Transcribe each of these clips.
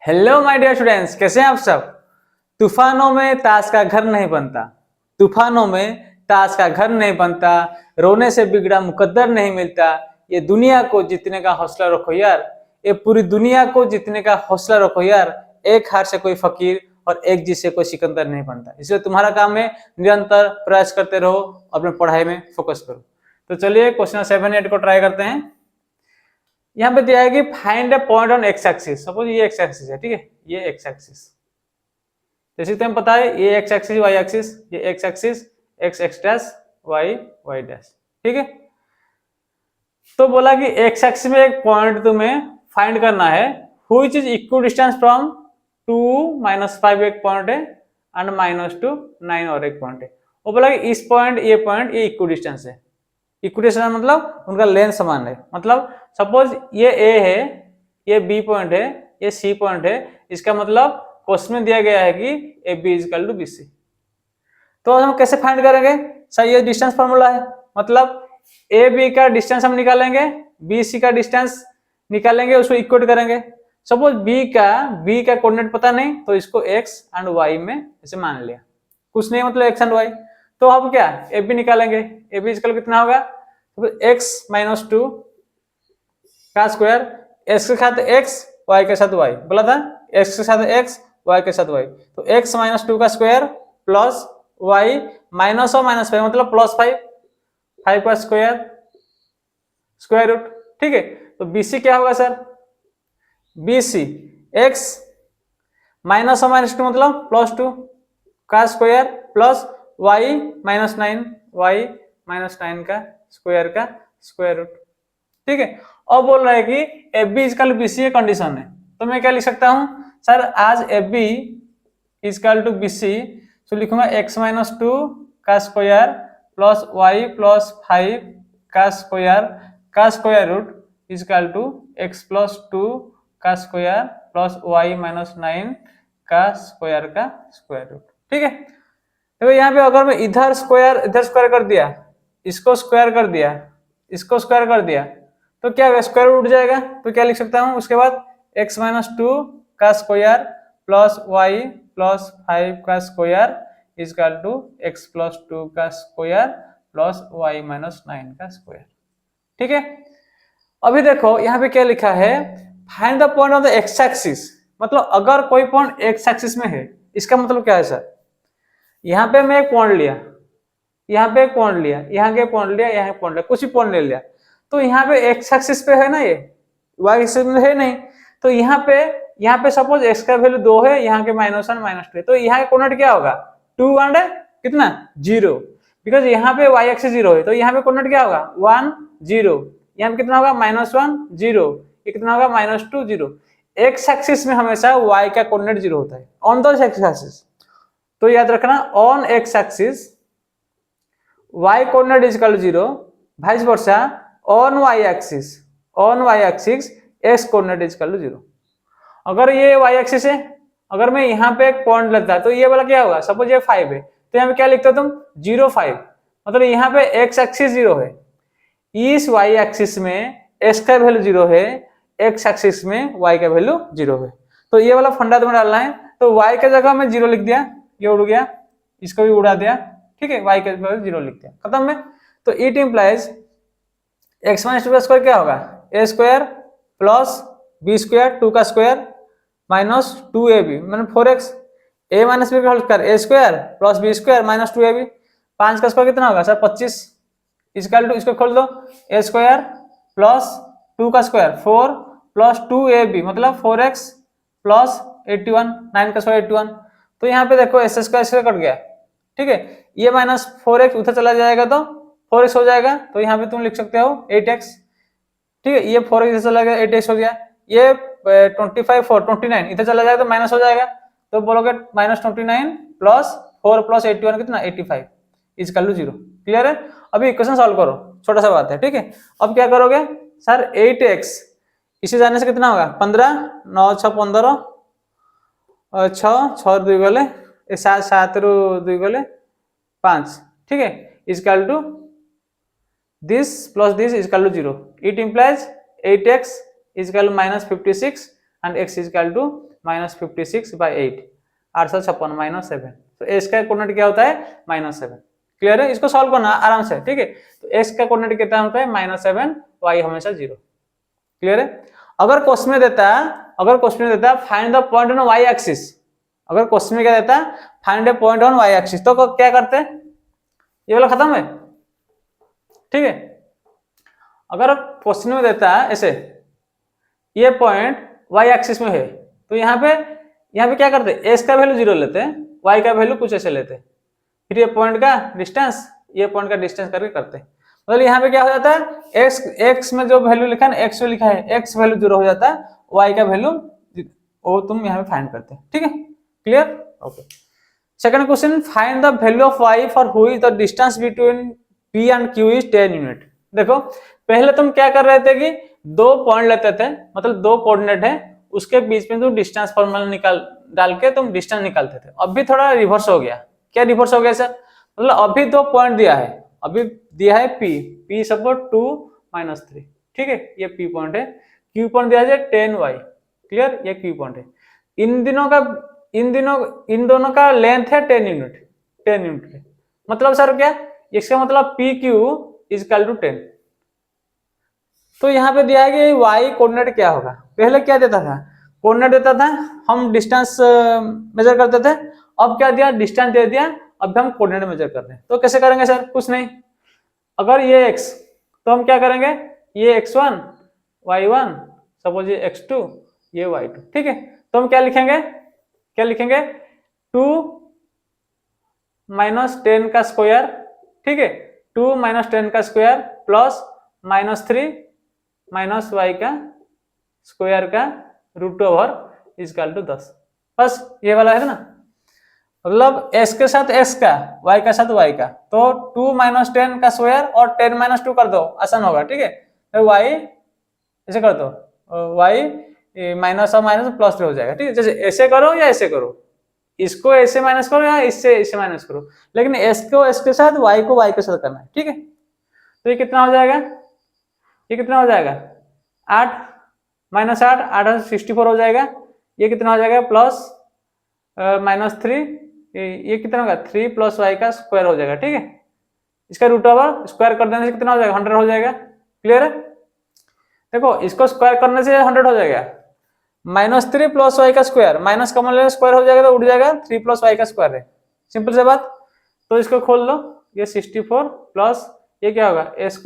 Hello my dear students, कैसे हैं आप सब। तूफानों में ताश का घर नहीं बनता, तूफानों में ताश का घर नहीं बनता, रोने से बिगड़ा मुकद्दर नहीं मिलता। ये दुनिया को जीतने का हौसला रखो यार, ये पूरी दुनिया को जीतने का हौसला रखो यार। एक हार से कोई फकीर और एक जीत से कोई सिकंदर नहीं बनता। इसलिए तुम्हारा काम है निरंतर प्रयास करते रहो, अपने पढ़ाई में फोकस करो। तो चलिए क्वेश्चन 7-8 को ट्राई करते हैं। यहाँ पे दिया है कि find a point on x axis. Suppose ये एक्स एक्सिस है, ठीक है, ये एक्स एक्सिस, जैसे तो हम पता है ये एक्स एक्सिस वाई एक्सिस, ये x axis x x dash y y dash, ठीक है। तो बोला कि एक्स एक्सिस में एक पॉइंट तुम्हें फाइंड करना है which is equal distance from 2 -5 एक पॉइंट है एंड -2 9 और एक पॉइंट है। वो बोला कि इस पॉइंट ये इक्वल डिस्टेंस है। इक्वल डिस्टेंस मतलब उनका लेंथ समान है। मतलब सपोज ये ए है, ये बी पॉइंट है, ये सी पॉइंट है। इसका मतलब क्वेश्चन में दिया गया है कि A B is equal to B C. तो हम कैसे फाइंड करेंगे सर, ये डिस्टेंस फॉर्मूला है। मतलब ए बी का डिस्टेंस हम निकालेंगे, बी सी का डिस्टेंस निकालेंगे, उसको इक्वेट करेंगे। सपोज बी का कोऑर्डिनेट पता नहीं तो इसको एक्स एंड वाई में ऐसे मान लिया, कुछ नहीं मतलब एक्स एंड वाई। तो अब क्या ए बी निकालेंगे, ए बी इजकल कितना होगा, तो एक्स -2 का स्क्वायर, एक्स के साथ एक्स वाई के साथ वाई, बोला था एक्स के साथ एक्स वाई के साथ वाई। तो एक्स -2 का स्क्वायर प्लस वाई माइनस और -5 मतलब +5, 5 का स्क्वायर स्क्वायर रूट, ठीक है। तो बीसी क्या होगा सर, बीसी एक्स माइनस और -2 मतलब +2 का स्क्वायर प्लस वाई -9 वाई -9 का स्क्वायर रूट, ठीक है। अब बोल रहा है कि F B is equal BC condition है। तो मैं क्या लिख सकता हूं सर, आज F B is equal to BC, तो लिखूंगा x -2 का स्क्वायर प्लस वाई प्लस 5 का square root is equal to x +2 का स्क्वायर प्लस वाई -9 का स्क्वायर रूट, ठीक है। तो यहाँ पे अगर मैं इधर स्क्वायर कर दिया, इसको स्क्वायर कर दिया, इसको स्क्वायर कर दिया, तो क्या स्क्वायर रूट जाएगा। तो क्या लिख सकता हूँ उसके बाद x -2 का स्क्वायर प्लस वाई प्लस 5 का स्क्वायर इजकल टू x +2 का स्क्वायर प्लस वाई -9 का स्क्वायर, ठीक है। अभी देखो यहाँ पे क्या लिखा है, find the point of the x axis. मतलब अगर कोई पॉइंट एक्स एक्सिस में है, इसका मतलब क्या है सर, यहाँ पे मैं एक पॉइंट लिया, यहाँ पे एक पॉइंट लिया, यहाँ के पॉइंट लिया, यहाँ पॉइंट लिया, कुछ ही पॉइंट ले लिया। तो यहाँ पे एक्स एक्सिस पे है ना, ये वाई एक्सिस में है नहीं। तो यहाँ पे सपोज एक्स का वैल्यू 2 है, यहाँ के -1 -2 है, तो यहाँ का कोऑर्डिनेट क्या होगा 2 एंड कितना 0, बिकॉज यहाँ पे वाई एक्सिस 0 है। तो यहाँ पे कोऑर्डिनेट क्या होगा 1 0, यहाँ पे कितना होगा -1 0, ये कितना होगा -2 0। एक्स एक्सिस में हमेशा वाई का कोऑर्डिनेट 0 होता है ऑन द एक्स एक्सिस। तो याद रखना on x axis y coordinate is equal 0, vice versa on y axis x coordinate is equal 0। अगर ये y एक्सिस है, अगर मैं यहाँ पे एक पॉइंट लगता तो ये वाला क्या होगा, सपोज ये 5 है, तो यहाँ पे क्या लिखते हो तुम 0 5, मतलब यहाँ पे x एक्सिस 0 है, इस y एक्सिस में x का वैल्यू 0 है, x एक्सिस में y का वैल्यू 0 है। तो ये वाला फंडा तुम्हें डालना है। तो y के जगह में 0 लिख दिया, ये उड़ गया, इसको भी उड़ा दिया, ठीक है, y के जगह 0 लिख दिया, खत्म में। तो इट इंप्लाइज x -2 का स्क्वायर क्या होगा, a square plus b square 2 का स्क्वायर -2ab मतलब 4x, a - b का whole square a square plus b square -2ab, 5 का स्क्वायर कितना होगा सर 25, इजकल टू इसको खोल दो a स्क्वायर प्लस 2 का स्क्वायर 4 प्लस 2ab मतलब 4x प्लस 81, 9 का स्क्वायर 81। तो यहाँ पे देखो s स्क्वायर कट गया, ठीक है, ये -4x उधर चला जाएगा तो 4x हो जाएगा, तो यहाँ पे तुम लिख सकते हो 8x, ठीक है, ये 4x इधर चला गया 8x हो गया, ये 25 4 29 इधर चला जाएगा तो माइनस हो जाएगा, तो बोलोगे -29 प्लस 4 प्लस 81 कितना 85 इजकल टू 0। क्लियर है। अभी इक्वेशन सॉल्व करो, छोटा सा बात है, ठीक है। अब क्या करोगे सर 8x इसे जाने से कितना होगा 15 9 6 15 6 6 2 गले 7 7 रू 2 गले 5, ठीक है, is equal to this plus this is equal to 0। It implies 8x is equal -56 and x equal to -56/8 856 -7। तो x का कोऑर्डिनेट क्या होता है -7। क्लियर है, इसको सॉल्व करना आराम से, ठीक है। तो x का कोऑर्डिनेट कितना होता है -7, y हमेशा 0। क्लियर है। अगर क्वेश्चन में देता है find the point on y axis, अगर क्वेश्चन में क्या देता है find the point on y axis, तो क्या करते हैं, ये वाला खत्म है, ठीक है। अगर क्वेश्चन में देता है ऐसे ये पॉइंट y एक्सिस में है, तो यहाँ पे क्या करते हैं, x का वैल्यू 0 लेते हैं, y का वैल्यू कुछ ऐसे लेते हैं, फिर ये पॉइंट का डिस्टेंस करके करते हैं। मतलब यहाँ पे क्या हो जाता है, x में जो वैल्यू लिखा है ना, x जो लिखा है x वैल्यू 0 हो जाता है, y का वैल्यू वो तुम यहाँ पे फाइंड करते हैं, ठीक है। Clear, okay. Second question, find the value of y for which the distance between p and q is 10 unit. देखो पहले तुम क्या कर रहे थे कि दो पॉइंट लेते थे, मतलब दो कोऑर्डिनेट है, उसके बीच में तुम डिस्टेंस फॉर्मूला डाल के तुम डिस्टेंस निकालते थे। अभी थोड़ा रिवर्स हो गया। क्या रिवर्स हो गया सर, मतलब अभी दो पॉइंट दिया है, अभी दिया है p सपोज 2 -3, ठीक है, ये p पॉइंट है, q पॉइंट दिया है 10y। क्लियर, ये q पॉइंट है। इन दोनों का लेंथ है 10 यूनिट है। मतलब सर क्या, इसका मतलब पी क्यू इजकल टू 10। तो यहाँ पे दिया है कि y कोऑर्डिनेट क्या होगा। पहले क्या देता था, कोऑर्डिनेट देता था, हम डिस्टेंस मेजर करते थे। अब क्या दिया, डिस्टेंस दे दिया, अब हम कोऑर्डिनेट मेजर कर रहे हैं। तो कैसे करेंगे सर, कुछ नहीं, अगर ये x तो हम क्या करेंगे, ये x1 y1 सपोज ये x2 ये y2, ठीक है। तो हम क्या लिखेंगे 2 -10 का स्क्वायर, ठीक है, 2 -10 का स्क्वायर प्लस -3 -y का स्क्वायर का रूट ओवर इजकल टू 10। बस ये वाला है ना, मतलब s के साथ s का, y के साथ y का, तो 2 -10 का स्क्वायर और 10 - 2 कर दो, आसान होगा, ठीक है। तो y ऐसे कर दो, y माइनस और माइनस प्लस हो जाएगा, ठीक है। जैसे ऐसे करो या ऐसे करो, इसको ऐसे माइनस करो या इससे ऐसे माइनस करो, लेकिन s को s के साथ, y को y के साथ करना है, ठीक है। तो ये कितना हो जाएगा, 8 -8 64 हो जाएगा। ये कितना हो जाएगा, प्लस -3, ये कितना होगा 3 + y का स्क्वायर हो जाएगा, ठीक है। इसका रूट ओवर स्क्वायर कर देने से कितना हो जाएगा, 100 हो जाएगा। क्लियर है, देखो इसको स्क्वायर करने से 100 हो जाएगा। -3 + y का स्क्वायर, माइनस कॉमन लेने स्क्वायर हो जाएगा तो उड़ जाएगा, 3 + y का स्क्वायर है, सिंपल से बात। तो इसको खोल लो, ये 64 प्लस ये क्या होगा a² +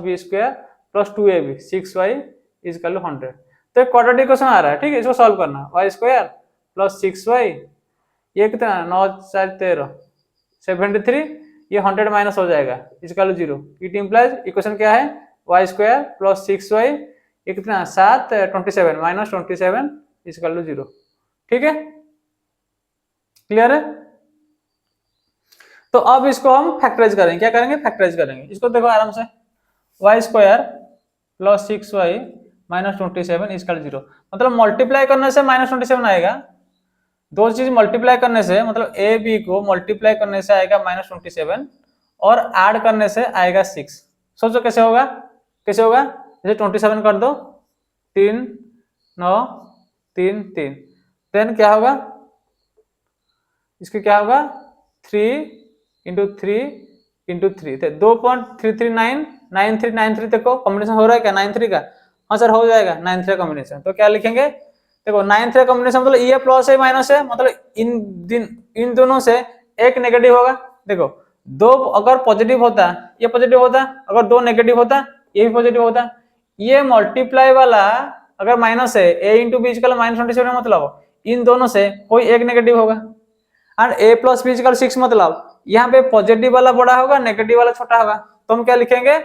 b² + 2ab 6y is equal to 100। तो एक क्वाड्रेटिक क्वेश्चन आ रहा है, ठीक है, इसको सॉल्व करना, y² + 6y, ये कितना 9 4 13 73, ये 100 माइनस हो जाएगा is equal to 0। It implies equation क्या है, y² + 6y, ये कितना 7 27 -27 इजकल टू 0, ठीक है। क्लियर है। तो अब इसको हम फैक्टराइज करेंगे, क्या करेंगे, फैक्टराइज करेंगे। इसको देखो आराम से, y² + 6y -27 इजकल 0, मतलब मल्टीप्लाई करने से -27 आएगा। दो चीज मल्टीप्लाई करने से, मतलब a b को मल्टीप्लाई करने से आएगा -27 और ऐड करने से आएगा 6। सोचो कैसे होगा, जैसे 27 कर दो, 3 9 3 3, देन क्या होगा, इसके क्या होगा 3 × 3 × 3, 2.339 9393। देखो कॉम्बिनेशन हो रहा है क्या 93 का, हाँ सर हो जाएगा 93 कॉम्बिनेशन। तो क्या लिखेंगे, देखो 93 कॉम्बिनेशन मतलब ये प्लस है माइनस है, मतलब इन दोनों से एक नेगेटिव होगा। देखो दो अगर पॉजिटिव होता ये पॉजिटिव होता, अगर दो नेगेटिव होता ये भी पॉजिटिव होता। ये मल्टीप्लाई वाला अगर माइनस है, a × b इक्वल -27 मतलब इन दोनों से कोई एक नेगेटिव होगा, और a + b इक्वल 6 मतलब यहाँ पे पॉजिटिव वाला बड़ा होगा, नेगेटिव वाला छोटा होगा। तो हम क्या लिखेंगे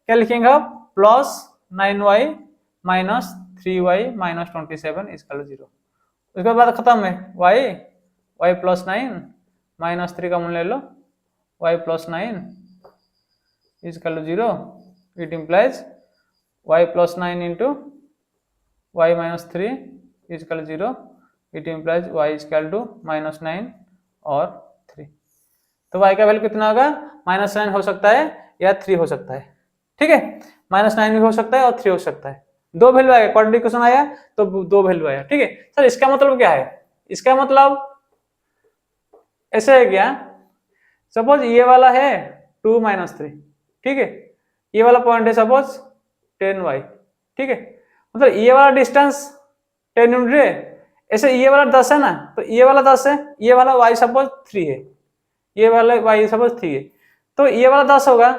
+9y - 3y - 27 इक्वल 0। उसके बाद खत्म है, y + 9 -3 का मूल्य ले लो, y + 9 equal 0। It implies y + 9 × y - 3 equal 0। It implies y equal to -9 और 3। तो y का वैल्यू कितना होगा, -9 हो सकता है या 3 हो सकता है, ठीक है, -9 भी हो सकता है और 3 हो सकता है। दो वैल्यू आएगा, क्वाड्रेटिक इक्वेशन आया तो दो वैल्यू आया, ठीक है सर। इसका मतलब क्या है, इसका मतलब ऐसे है क्या, सपोज ये वाला है 2-3, ठीक है, ये वाला पॉइंट है सपोज 10y, ठीक है, मतलब ये वाला डिस्टेंस 10 यूनिट है, ऐसे ये वाला 10 है ना, तो ये वाला 10 है, ये वाला y सपोज 3 है, ये वाला y सपोज 3 है, तो ये वाला 10 होगा,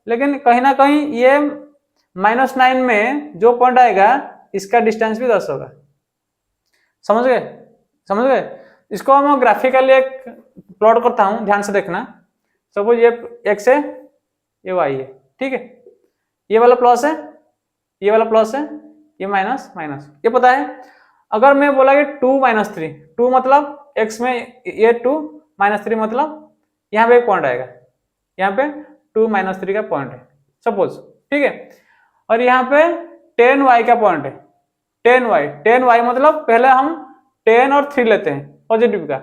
लेकिन कहीं ना कहीं ये -9 में जो पॉइंट आएगा इसका डिस्टेंस भी 10 होगा। समझ गए, समझ गए। इसको हम ग्राफिकली एक प्लॉट करता हूं, ध्यान से देखना। सपोज ये x है, ये y है, ठीक है, ये वाला प्लस है, ये वाला प्लस है, ये माइनस माइनस, ये पता है। अगर मैं बोला कि 2-3, 2 मतलब x में ये 2 -3 मतलब यहाँ पे एक पॉइंट आएगा, यहाँ पे 2-3 का पॉइंट है सपोज, ठीक है, और यहाँ पे 10y का पॉइंट है, 10y मतलब पहले हम 10 और 3 लेते हैं पॉजिटिव का,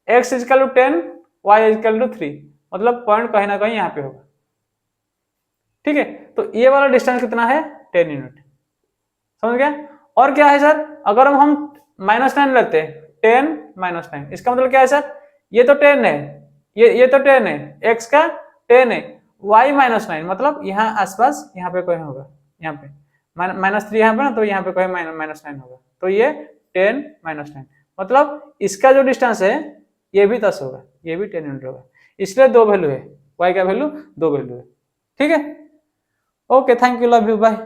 x = 10, y = 3, मतलब पॉइंट कहीं ना कहीं यहाँ पे होगा, ठीक है। तो ये वाला डिस्टेंस कितना है, 10 यूनिट, समझ गया। और क्या है सर, अगर हम -9 लेते हैं, 10 -9, इसका मतलब क्या है सर, ये तो 10 है, ये तो 10 है, x का 10 है, y -9 मतलब यहाँ आसपास यहाँ पे कोई होगा, यहाँ पे -3 यहाँ पे ना, तो यहाँ पे कोई -9 होगा, तो ये 10 -9 मतलब इसका जो डिस्टेंस है ये भी 10 होगा, ये भी 10 यूनिट होगा, इसलिए दो वैल्यू है, y का वैल्यू दो वैल्यू है, ठीक है। Okay, thank you, love you, bye.